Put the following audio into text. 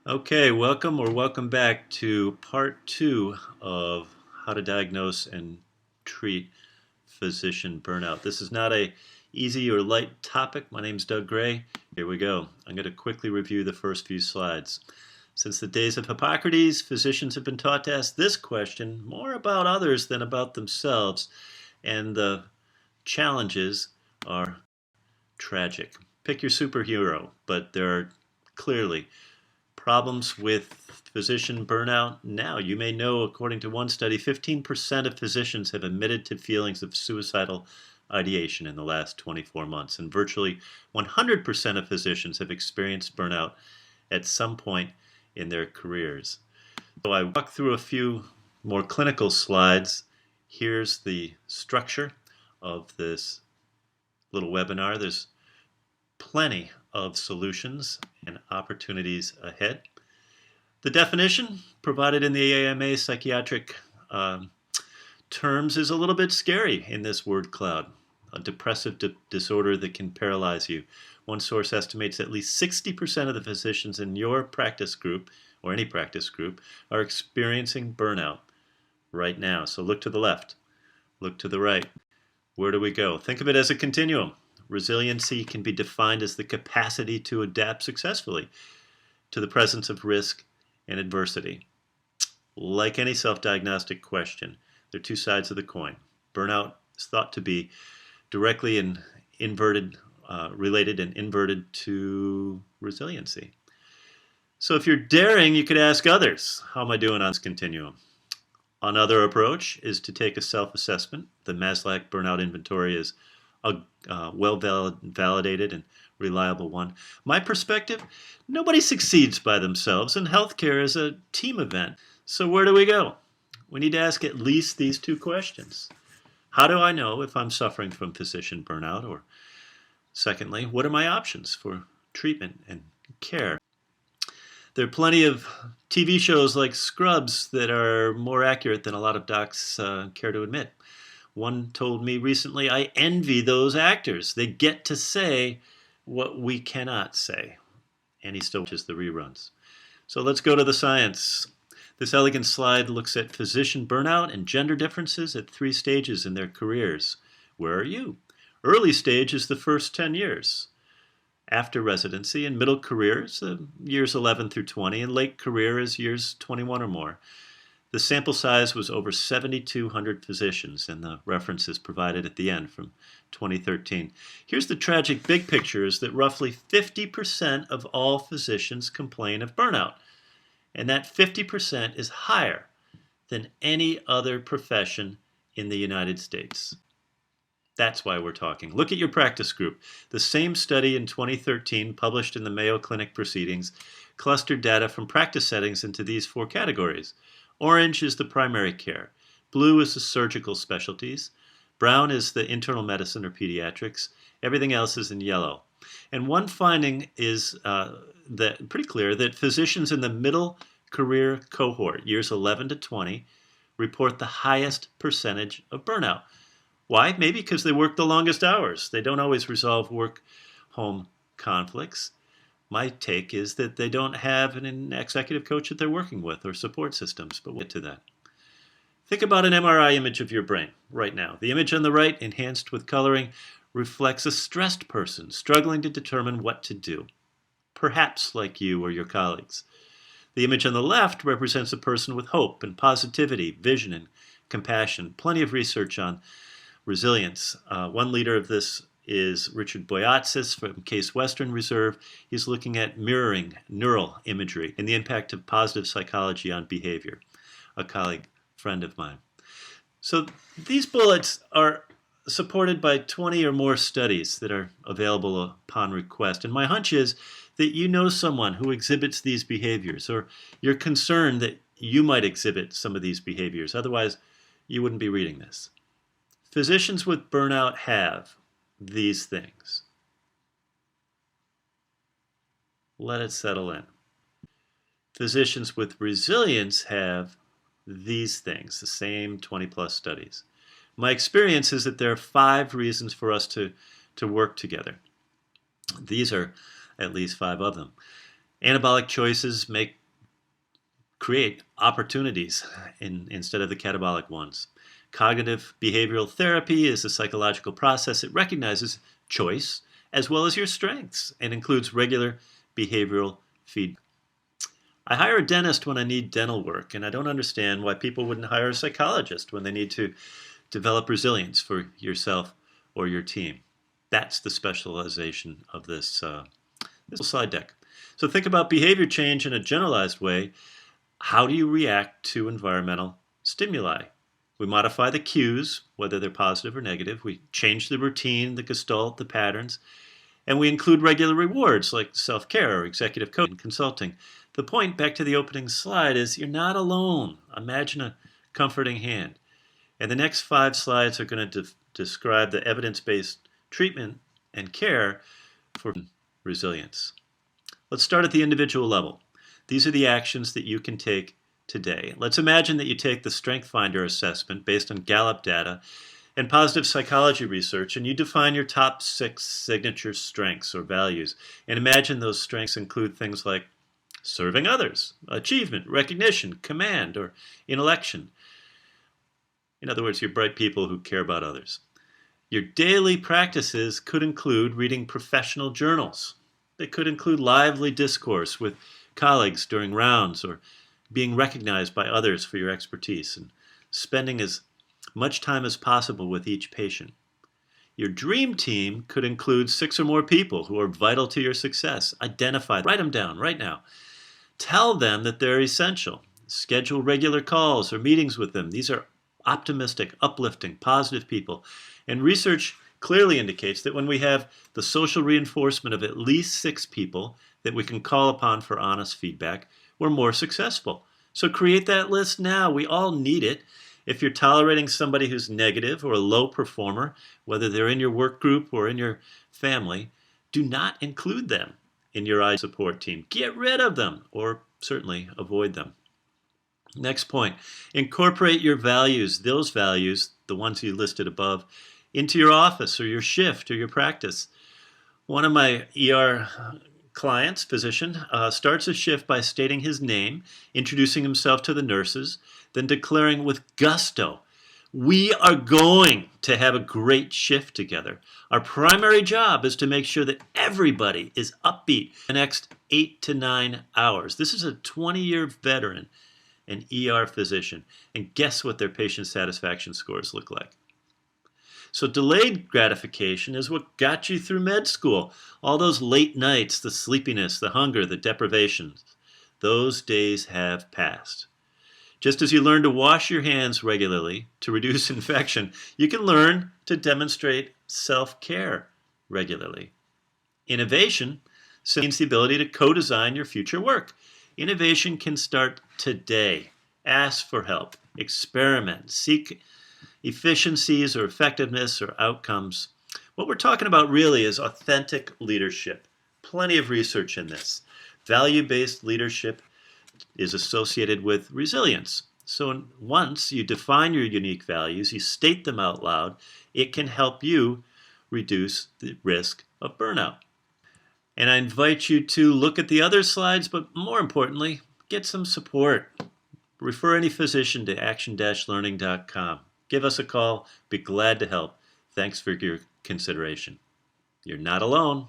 Okay, welcome back to part two of how to diagnose and treat physician burnout. This is not a easy or light topic. My name's Doug Gray. Here we go. I'm going to quickly review the first few slides. Since the days of Hippocrates, physicians have been taught to ask this question more about others than about themselves, and the challenges are tragic. Pick your superhero, but there are clearly problems with physician burnout now. You may know, according to one study, 15% of physicians have admitted to feelings of suicidal ideation in the last 24 months, and virtually 100% of physicians have experienced burnout at some point in their careers. So I walk through a few more clinical slides. Here's the structure of this little webinar. There's plenty of solutions and opportunities ahead. The definition provided in the AMA psychiatric terms is a little bit scary in this word cloud. A depressive disorder that can paralyze you. One source estimates at least 60% of the physicians in your practice group, or any practice group, are experiencing burnout right now. So look to the left, look to the right. Where do we go? Think of it as a continuum. Resiliency can be defined as the capacity to adapt successfully to the presence of risk and adversity. Like any self-diagnostic question, there are two sides of the coin. Burnout is thought to be directly related and inverted to resiliency. So if you're daring, you could ask others, how am I doing on this continuum? Another approach is to take a self-assessment. The Maslach burnout inventory is a well-validated and reliable one. My perspective, nobody succeeds by themselves, and healthcare is a team event. So where do we go? We need to ask at least these two questions. How do I know if I'm suffering from physician burnout? Or secondly, what are my options for treatment and care? There are plenty of TV shows like Scrubs that are more accurate than a lot of docs care to admit. One told me recently, I envy those actors. They get to say what we cannot say. And he still watches the reruns. So let's go to the science. This elegant slide looks at physician burnout and gender differences at 3 stages in their careers. Where are you? Early stage is the first 10 years. After residency and middle careers, years 11 through 20, and late career is years 21 or more. The sample size was over 7,200 physicians, and the reference is provided at the end from 2013. Here's the tragic big picture, is that roughly 50% of all physicians complain of burnout, and that 50% is higher than any other profession in the United States. That's why we're talking. Look at your practice group. The same study in 2013, published in the Mayo Clinic Proceedings, clustered data from practice settings into these 4 categories. Orange is the primary care. Blue is the surgical specialties. Brown is the internal medicine or pediatrics. Everything else is in yellow. And one finding is pretty clear that physicians in the middle career cohort, years 11 to 20, report the highest percentage of burnout. Why? Maybe because they work the longest hours. They don't always resolve work-home conflicts. My take is that they don't have an executive coach that they're working with or support systems, but we'll get to that. Think about an MRI image of your brain right now. The image on the right, enhanced with coloring, reflects a stressed person struggling to determine what to do, perhaps like you or your colleagues. The image on the left represents a person with hope and positivity, vision and compassion. Plenty of research on resilience. One leader of this is Richard Boyatzis from Case Western Reserve. He's looking at mirroring neural imagery and the impact of positive psychology on behavior. A colleague, friend of mine. So these bullets are supported by 20 or more studies that are available upon request. And my hunch is that you know someone who exhibits these behaviors, or you're concerned that you might exhibit some of these behaviors. Otherwise, you wouldn't be reading this. Physicians with burnout have these things. Let it settle in. Physicians with resilience have these things, the same 20 plus studies. My experience is that there are 5 reasons for us to to work together. These are at least 5 of them. Anabolic choices create opportunities instead of the catabolic ones. Cognitive behavioral therapy is a psychological process. It recognizes choice as well as your strengths and includes regular behavioral feedback. I hire a dentist when I need dental work, and I don't understand why people wouldn't hire a psychologist when they need to develop resilience for yourself or your team. That's the specialization of this slide deck. So think about behavior change in a generalized way. How do you react to environmental stimuli? We modify the cues, whether they're positive or negative. We change the routine, the gestalt, the patterns. And we include regular rewards like self-care or executive coaching and consulting. The point, back to the opening slide, is you're not alone. Imagine a comforting hand. And the next 5 slides are going to describe the evidence-based treatment and care for resilience. Let's start at the individual level. These are the actions that you can take today. Let's imagine that you take the Strength Finder assessment based on Gallup data and positive psychology research, and you define your top 6 signature strengths or values. And imagine those strengths include things like serving others, achievement, recognition, command, or intellection. In other words, you're bright people who care about others. Your daily practices could include reading professional journals. They could include lively discourse with colleagues during rounds, or being recognized by others for your expertise, and spending as much time as possible with each patient. Your dream team could include 6 or more people who are vital to your success. Identify them. Write them down right now. Tell them that they're essential. Schedule regular calls or meetings with them. These are optimistic, uplifting, positive people. And research clearly indicates that when we have the social reinforcement of at least 6 people that we can call upon for honest feedback, we're more successful. So create that list now. We all need it. If you're tolerating somebody who's negative or a low performer, whether they're in your work group or in your family, do not include them in your IT support team. Get rid of them, or certainly avoid them. Next point, incorporate your values, those values, the ones you listed above, into your office or your shift or your practice. One of my ER clients, physician, starts a shift by stating his name, introducing himself to the nurses, then declaring with gusto, "We are going to have a great shift together. Our primary job is to make sure that everybody is upbeat the next 8 to 9 hours." This is a 20-year veteran, an ER physician, and guess what their patient satisfaction scores look like? So delayed gratification is what got you through med school. All those late nights, the sleepiness, the hunger, the deprivations, those days have passed. Just as you learn to wash your hands regularly to reduce infection, you can learn to demonstrate self-care regularly. Innovation means the ability to co-design your future work. Innovation can start today. Ask for help, experiment, seek efficiencies or effectiveness or outcomes. What we're talking about really is authentic leadership. Plenty of research in this. Value-based leadership is associated with resilience. So once you define your unique values, you state them out loud, it can help you reduce the risk of burnout. And I invite you to look at the other slides, but more importantly, get some support. Refer any physician to action-learning.com. Give us a call. Be glad to help. Thanks for your consideration. You're not alone.